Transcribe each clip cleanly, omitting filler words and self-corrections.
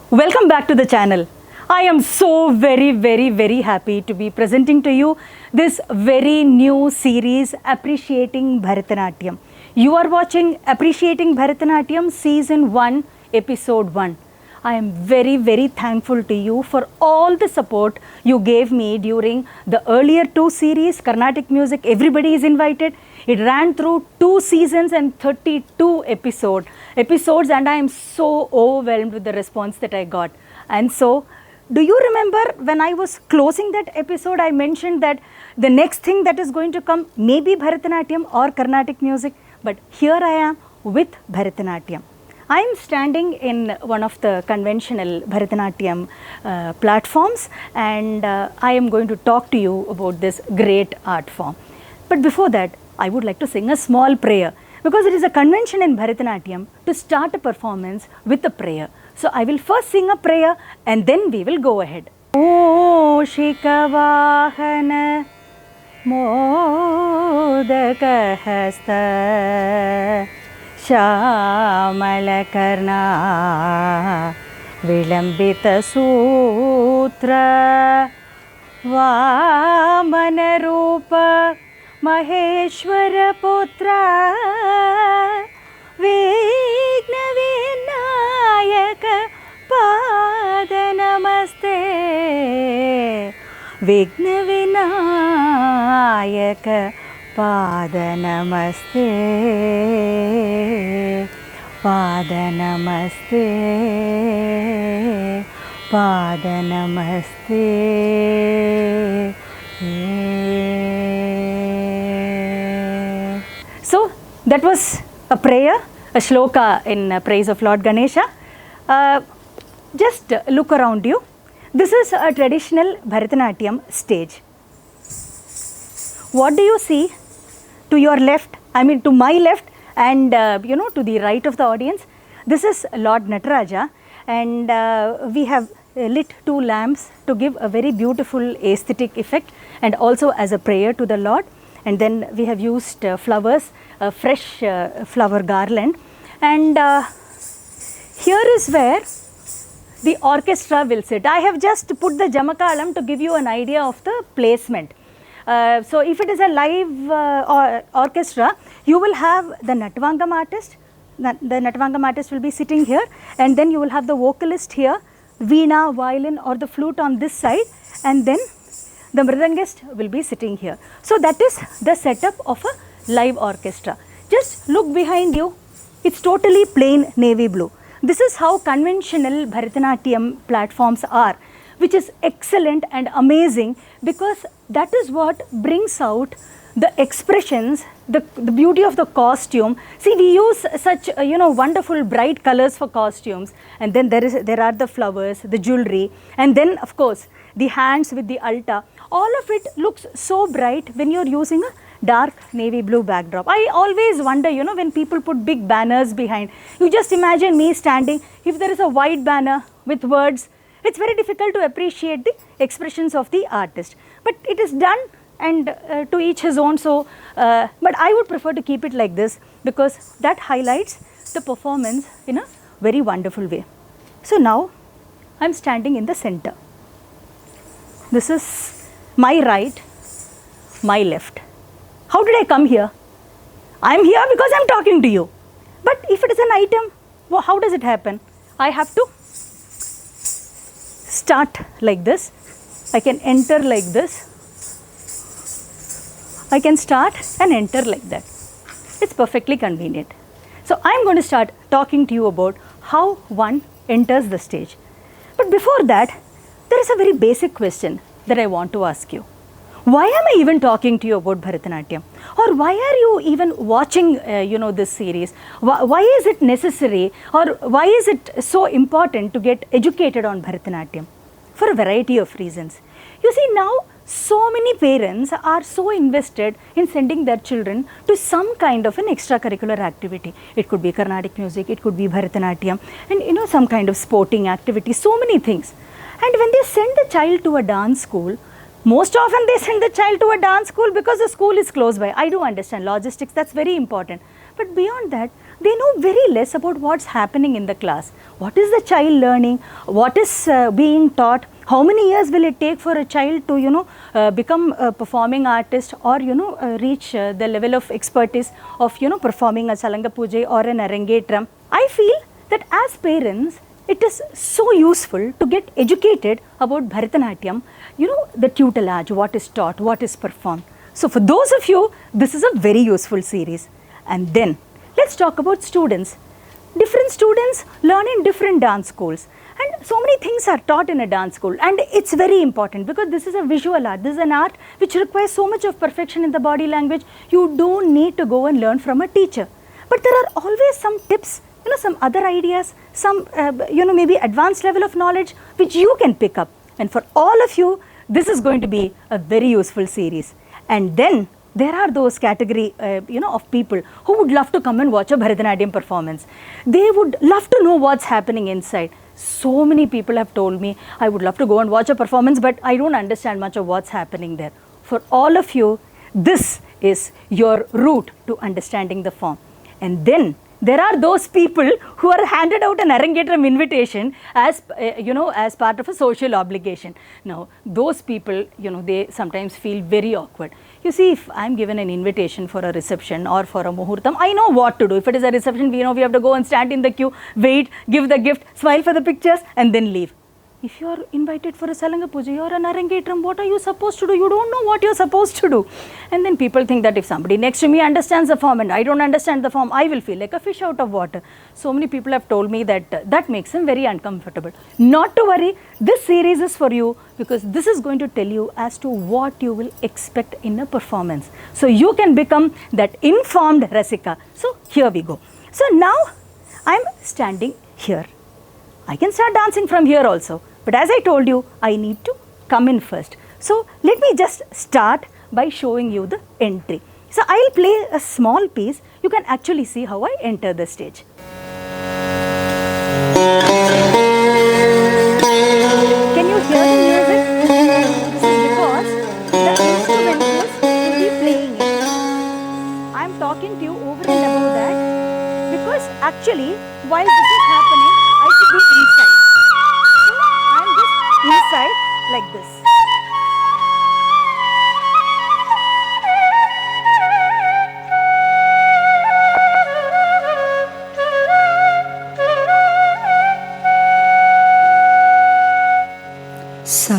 Welcome back to the channel. I am so very happy to be presenting to you this very new series Appreciating Bharatanatyam. You are watching Appreciating Bharatanatyam Season 1, Episode 1. I am very thankful to you for all the support you gave me during the earlier two series, Carnatic Music, everybody is invited. It ran through 2 seasons and 32 episodes and I am so overwhelmed with the response that I got. And so, do you remember when I was closing that episode, I mentioned that the next thing that is going to come may be Bharatanatyam or Carnatic music, but here I am with Bharatanatyam. I am standing in one of the conventional Bharatanatyam platforms and I am going to talk to you about this great art form. But before that, I would like to sing a small prayer because it is a convention in Bharatanatyam to start a performance with a prayer. So I will first sing a prayer and then we will go ahead. O Shikavahana Modaka Hasta Shamalakarna Vilambita Sutra Vamana Rupa Maheshwara Putra Vigna Vinayaka Pada Namaste Vigna Vinayaka Pada Namaste Pada Namaste Pada Namaste. So that was a prayer, a shloka in praise of Lord Ganesha. Just look around you. This is a traditional Bharatanatyam stage. What do you see to your left, to my left and to the right of the audience? This is Lord Nataraja and we have lit 2 lamps to give a very beautiful aesthetic effect and also as a prayer to the Lord. And then we have used flowers, a fresh flower garland. And here is where the orchestra will sit. I have just put the Jamakalam to give you an idea of the placement. So if it is a live orchestra, you will have the Natvangam artist. The Natvangam artist will be sitting here and then you will have the vocalist here, veena, violin or the flute on this side, and then the mridangist will be sitting here. So that is the setup of a live orchestra. Just look behind you, it's totally plain navy blue. This is how conventional Bharatanatyam platforms are, which is excellent and amazing because that is what brings out the expressions, the beauty of the costume. See, we use such wonderful bright colors for costumes, and then there are the flowers, the jewelry, and then of course the hands with the altar. All of it looks so bright when you are using a dark navy blue backdrop. I always wonder, when people put big banners behind, you just imagine me standing. If there is a white banner with words, it's very difficult to appreciate the expressions of the artist. But it is done and to each his own. So, but I would prefer to keep it like this because that highlights the performance in a very wonderful way. So now I am standing in the center. This is my right, my left. How did I come here? I am here because I am talking to you. But if it is an item, well, how does it happen? I have to start like this. I can enter like this. I can start and enter like that. It's perfectly convenient. So I am going to start talking to you about how one enters the stage. But before that, there is a very basic question that I want to ask you. Why am I even talking to you about Bharatanatyam? Or why are you even watching this series? Why is it necessary or why is it so important to get educated on Bharatanatyam? For a variety of reasons. You see, now so many parents are so invested in sending their children to some kind of an extracurricular activity. It could be Carnatic music, it could be Bharatanatyam, and some kind of sporting activity, so many things. And when they send the child to a dance school, most often they send the child to a dance school because the school is close by. I do understand logistics, that's very important. But beyond that, they know very less about what's happening in the class. What is the child learning? What is being taught? How many years will it take for a child to, become a performing artist or, reach the level of expertise of, performing a Salanga Puja or an Arangetram? I feel that as parents, it is so useful to get educated about Bharatanatyam, the tutelage, what is taught, what is performed. So for those of you, this is a very useful series. And then, let's talk about students. Different students learn in different dance schools. And so many things are taught in a dance school. And it's very important because this is a visual art. This is an art which requires so much of perfection in the body language. You don't need to go and learn from a teacher. But there are always some tips, some other ideas, some, maybe advanced level of knowledge which you can pick up. And for all of you, this is going to be a very useful series. And then there are those category, of people who would love to come and watch a Bharatanatyam performance. They would love to know what's happening inside. So many people have told me, I would love to go and watch a performance, but I don't understand much of what's happening there. For all of you, this is your route to understanding the form. And then there are those people who are handed out an Arangetram invitation as, as part of a social obligation. Now, those people, they sometimes feel very awkward. You see, if I'm given an invitation for a reception or for a muhurtam, I know what to do. If it is a reception, we know we have to go and stand in the queue, wait, give the gift, smile for the pictures, and then leave. If you are invited for a Salanga Puja or an Arangetram, what are you supposed to do? You don't know what you're supposed to do. And then people think that if somebody next to me understands the form and I don't understand the form, I will feel like a fish out of water. So many people have told me that that makes them very uncomfortable. Not to worry, this series is for you because this is going to tell you as to what you will expect in a performance. So you can become that informed Rasika. So here we go. So now I'm standing here. I can start dancing from here also. But as I told you, I need to come in first. So let me just start by showing you the entry. So I'll play a small piece. You can actually see how I enter the stage. Can you hear the music? This is because the instrumentalists will be playing it. I'm talking to you over and above that because actually while this is happening, I should be inside. So I'm just inside like this. Sa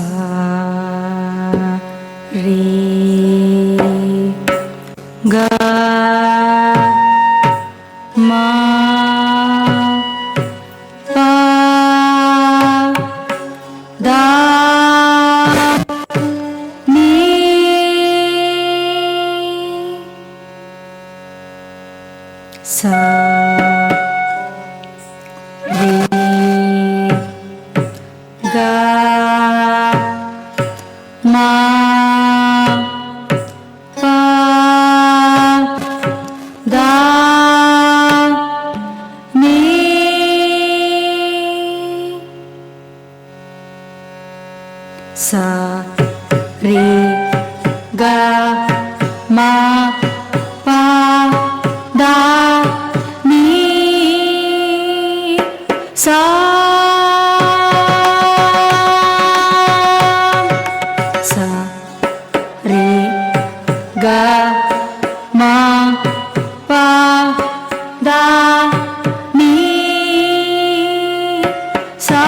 re ga ma pa da ni sa re ga ma pa da ni sa re ga ma pa da ni sa ga ma pa da ni sa.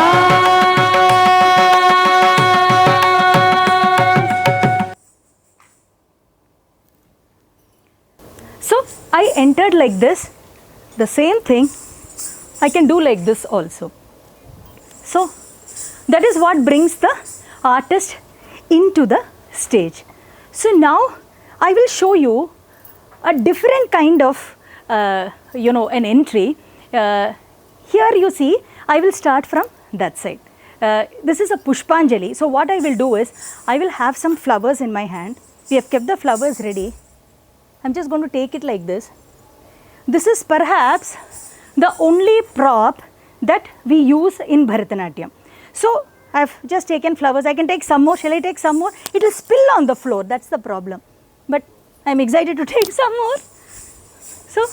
So I entered like this. The same thing I can do like this also. So that is what brings the artist into the stage. So now I will show you a different kind of, an entry. Here you see, I will start from that side. This is a Pushpanjali. So what I will do is, I will have some flowers in my hand. We have kept the flowers ready. I'm just going to take it like this. This is perhaps the only prop that we use in Bharatanatyam. So I've just taken flowers. I can take some more. Shall I take some more? It will spill on the floor. That's the problem. But I'm excited to take some more. So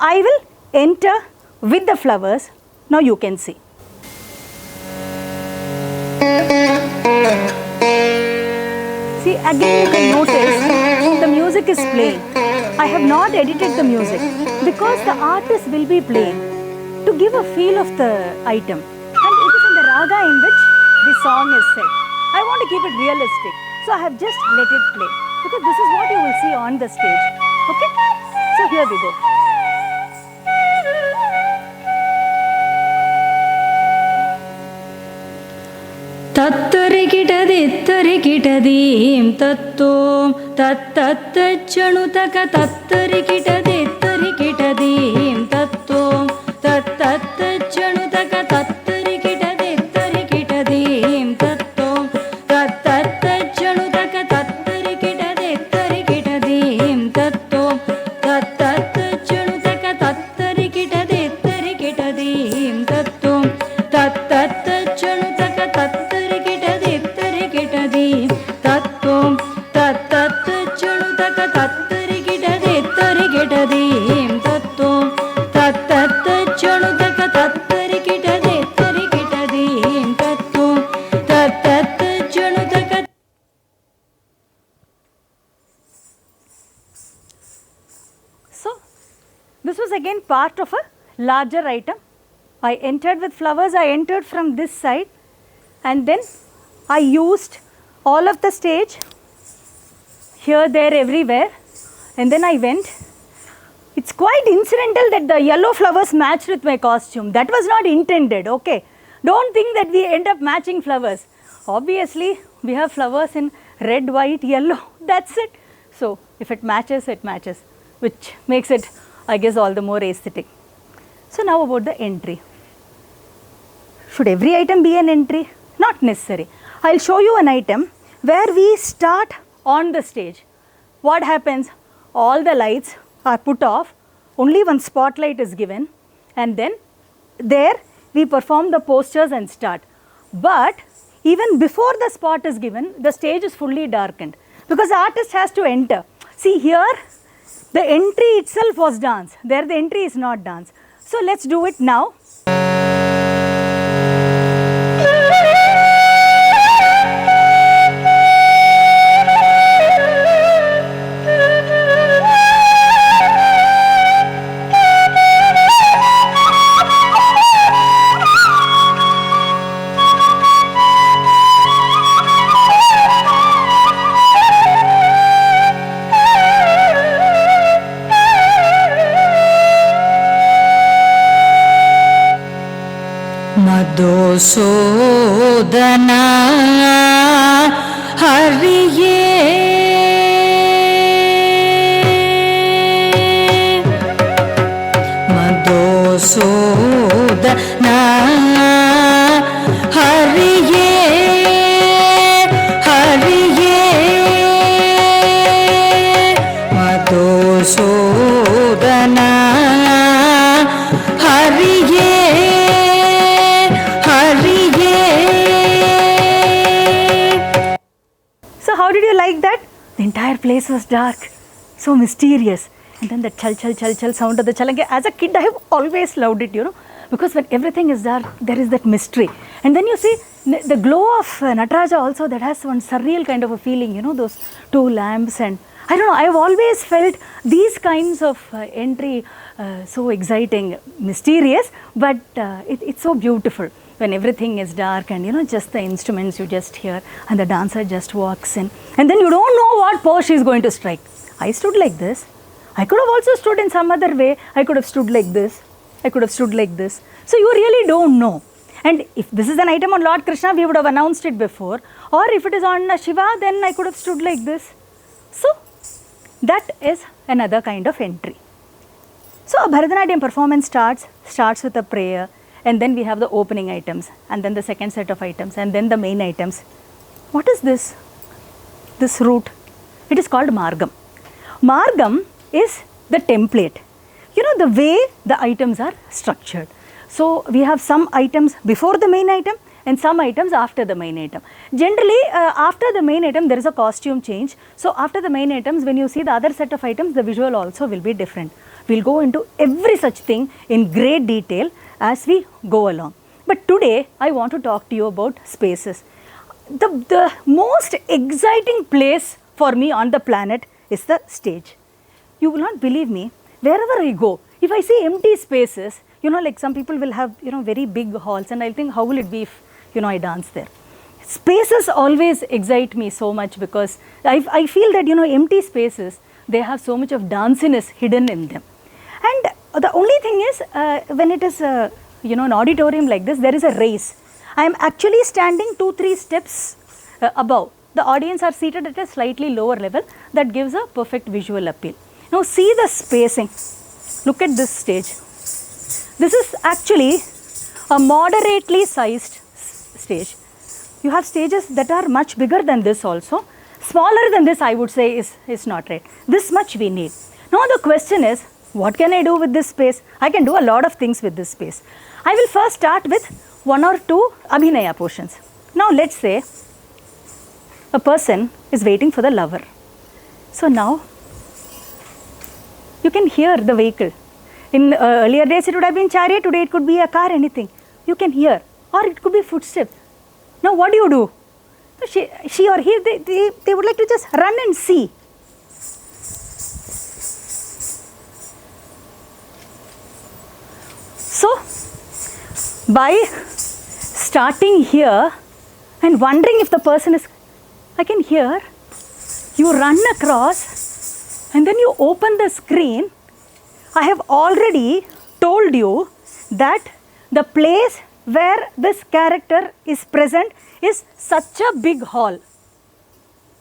I will enter with the flowers. Now you can see. See, again you can notice the music is playing. I have not edited the music because the artist will be playing to give a feel of the item, and it is in the raga in which the song is set. I want to keep it realistic, so I have just let it play because this is what you will see on the stage. Okay, so here we go. तत्तरिकिटदित्तरिकिटदीं तत्तों तत्तच्चणुतक तत्तरिकिटदित्तरिकिटदीं तत्तों तत्तच्चणुतक तत्तरिकिटदित्तरिकिटदीं तत्तों तत्तच्चणुतक तत्तरिकिटदित्तरिकिटदीं तत्तों तत्तच्चणुतक तत्तरिकिटदित्तरिकिटदीं तत्तों तत्तच्चणुतक So, this was again part of a larger item. I entered with flowers, I entered from this side, and then I used all of the stage, here, there, everywhere, and then I went. It's quite incidental that the yellow flowers matched with my costume. That was not intended, okay? Don't think that we end up matching flowers. Obviously, we have flowers in red, white, yellow, that's it. So, if it matches, which makes it, I guess, all the more aesthetic. So, now about the entry. Should every item be an entry? Not necessary. I will show you an item where we start on the stage. What happens? All the lights are put off, only one spotlight is given, and then there we perform the postures and start. But even before the spot is given, the stage is fully darkened because the artist has to enter. See here, the entry itself was dance. There the entry is not dance. So let's do it now. Madhusudana हरिये Madhusudana हरिये हरिये Madhusudana हरिये. So how did you like that? The entire place was dark, so mysterious, and then the chal chal chal chal sound of the chalange. As a kid, I have always loved it, you know, because when everything is dark, there is that mystery. And then you see the glow of Nataraja also, that has one surreal kind of a feeling, you know, those two lamps, and I don't know, I have always felt these kinds of entry so exciting, mysterious, but it's so beautiful when everything is dark and, you know, just the instruments you just hear and the dancer just walks in, and then you don't know what pose she is going to strike. I stood like this. I could have also stood in some other way. I could have stood like this. I could have stood like this. So you really don't know. And if this is an item on Lord Krishna, we would have announced it before. Or if it is on Shiva, then I could have stood like this. So that is another kind of entry. So a Bharatanatyam performance starts with a prayer, and then we have the opening items, and then the second set of items, and then the main items. What is this? This route? It is called Margam. Margam is the template. You know, the way the items are structured. So we have some items before the main item and some items after the main item. Generally, after the main item, there is a costume change. So after the main items, when you see the other set of items, the visual also will be different. We'll go into every such thing in great detail as we go along. But today, I want to talk to you about spaces. The most exciting place for me on the planet is the stage. You will not believe me, wherever I go, if I see empty spaces, like some people will have, very big halls, and I'll think, how will it be if, I dance there? Spaces always excite me so much because I feel that, empty spaces, they have so much of danciness hidden in them. And the only thing is, when it is, an auditorium like this, there is a raise. I am actually standing 2-3 steps above. The audience are seated at a slightly lower level. That gives a perfect visual appeal. Now see the spacing. Look at this stage. This is actually a moderately sized stage. You have stages that are much bigger than this also. Smaller than this, I would say, is not right. This much we need. Now the question is, what can I do with this space? I can do a lot of things with this space. I will first start with 1 or 2 abhinaya portions. Now let's say a person is waiting for the lover. So now you can hear the vehicle. In earlier days it would have been chariot, today it could be a car, anything. You can hear, or it could be footsteps. Now what do? She or he, they would like to just run and see. So by starting here and wondering if the person is, I can hear, you run across and then you open the screen. I have already told you that the place where this character is present is such a big hall,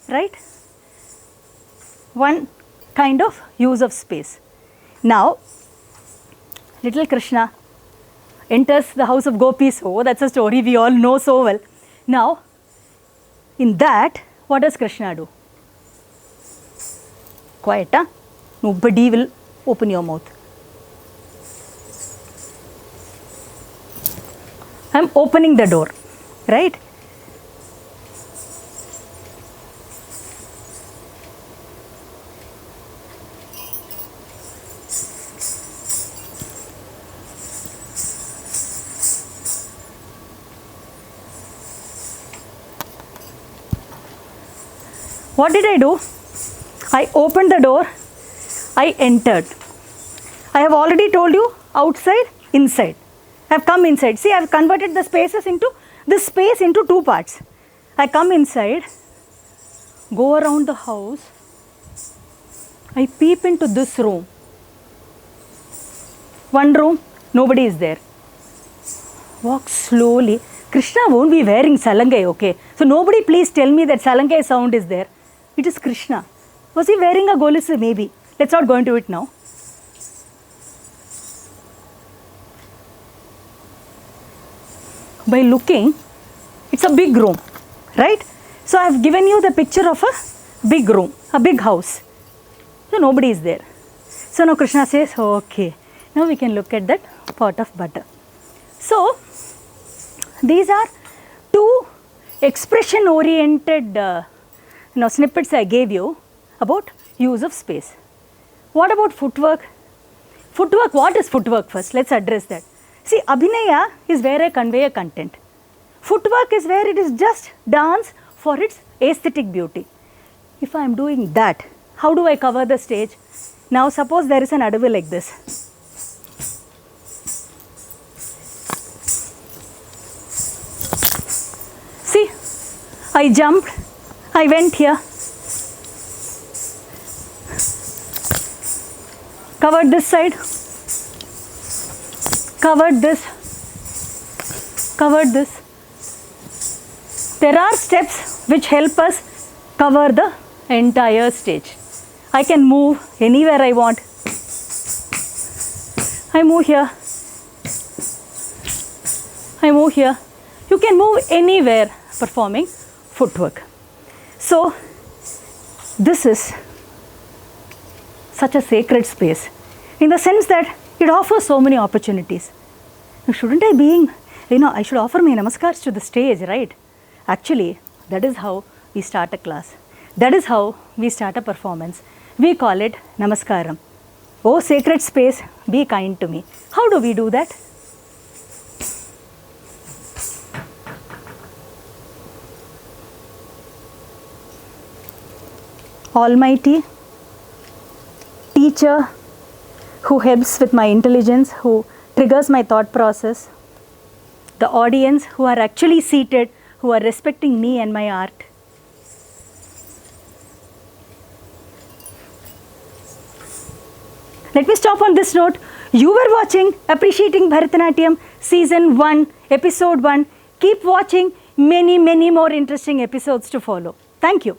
right? One kind of use of space. Now, little Krishna enters the house of gopis. Oh, that's a story we all know so well. Now, in that, what does Krishna do? Quiet, huh? Nobody will open your mouth. I'm opening the door, right? What did I do? I opened the door, I entered. I have already told you outside, inside. I have come inside. See, I have converted the spaces into, this space into 2 parts. I come inside, go around the house, I peep into this room. One room, nobody is there. Walk slowly. Krishna won't be wearing salangai, okay? So nobody please tell me that salangai sound is there. It is Krishna. Was he wearing a golusu? Maybe. Let's not go into it now. By looking, it's a big room, right? So I have given you the picture of a big room, a big house. So nobody is there. So now Krishna says, okay, now we can look at that pot of butter. So these are 2 expression oriented snippets I gave you about use of space. What about footwork? Footwork, what is footwork first? Let's address that. See, abhinaya is where I convey a content. Footwork is where it is just dance for its aesthetic beauty. If I am doing that, how do I cover the stage? Now suppose there is an adavu like this. See, I jumped, I went here, covered this side, covered this, covered this. There are steps which help us cover the entire stage. I can move anywhere I want. I move here. I move here. You can move anywhere performing footwork. So, this is such a sacred space in the sense that it offers so many opportunities. Now, shouldn't I I should offer my namaskars to the stage, right? Actually, that is how we start a class. That is how we start a performance. We call it namaskaram. Oh, sacred space, be kind to me. How do we do that? Almighty, teacher who helps with my intelligence, who triggers my thought process, the audience who are actually seated, who are respecting me and my art. Let me stop on this note. You were watching Appreciating Bharatanatyam Season 1, Episode 1. Keep watching, many more interesting episodes to follow. Thank you.